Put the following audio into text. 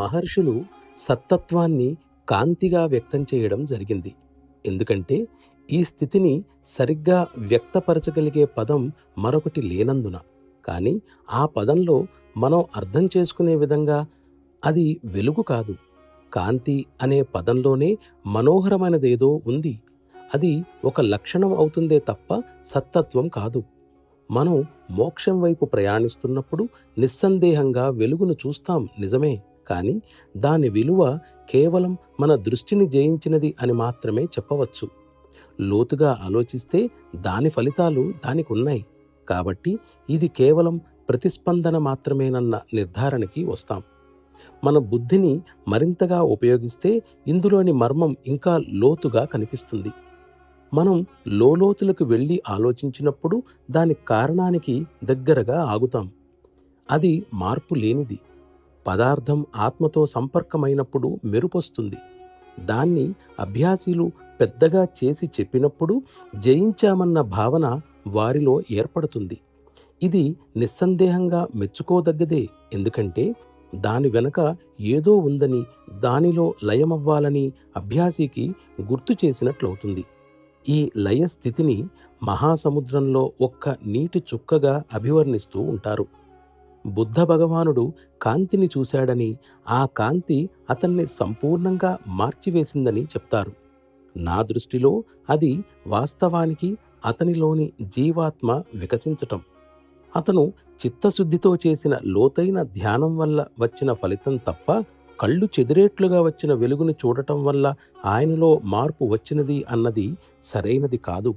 మహర్షులు సత్తత్వాన్ని కాంతిగా వ్యక్తం చేయడం జరిగింది. ఎందుకంటే ఈ స్థితిని సరిగ్గా వ్యక్తపరచగలిగే పదం మరొకటి లేనందున. కానీ ఆ పదంలో మనం అర్థం చేసుకునే విధంగా అది వెలుగు కాదు. కాంతి అనే పదంలోనే మనోహరమైనదేదో ఉంది. అది ఒక లక్షణం అవుతుందే తప్ప సత్తత్వం కాదు. మనం మోక్షం వైపు ప్రయాణిస్తున్నప్పుడు నిస్సందేహంగా వెలుగును చూస్తాం నిజమే. కానీ దాని విలువ కేవలం మన దృష్టిని జయించినది అని మాత్రమే చెప్పవచ్చు. లోతుగా ఆలోచిస్తే దాని ఫలితాలు దానికున్నాయి. కాబట్టి ఇది కేవలం ప్రతిస్పందన మాత్రమేనన్న నిర్ధారణకి వస్తాం. మన బుద్ధిని మరింతగా ఉపయోగిస్తే ఇందులోని మర్మం ఇంకా లోతుగా కనిపిస్తుంది. మనం లోలోతులకు వెళ్ళి ఆలోచించినప్పుడు దాని కారణానికి దగ్గరగా ఆగుతాం. అది మార్పు లేనిది. పదార్థం ఆత్మతో సంపర్కమైనప్పుడు మెరుపొస్తుంది. దాన్ని అభ్యాసీలు పెద్దగా చేసి చెప్పినప్పుడు జయించామన్న భావన వారిలో ఏర్పడుతుంది. ఇది నిస్సందేహంగా మెచ్చుకోదగ్గదే. ఎందుకంటే దాని వెనక ఏదో ఉందని, దానిలో లయమవ్వాలని అభ్యాసికి గుర్తు చేసినట్లవుతుంది. ఈ లయ స్థితిని మహాసముద్రంలో ఒక్క నీటి చుక్కగా అభివర్ణిస్తూ ఉంటారు. బుద్ధ భగవానుడు కాంతిని చూశాడని, ఆ కాంతి అతన్ని సంపూర్ణంగా మార్చివేసిందని చెప్తారు. నా దృష్టిలో అది వాస్తవానికి అతనిలోని జీవాత్మ వికసించటం. అతను చిత్తశుద్ధితో చేసిన లోతైన ధ్యానం వల్ల వచ్చిన ఫలితం తప్ప, కళ్ళు చెదిరేట్లుగా వచ్చిన వెలుగుని చూడటం వల్ల ఆయనలో మార్పు వచ్చినది అన్నది సరైనది కాదు.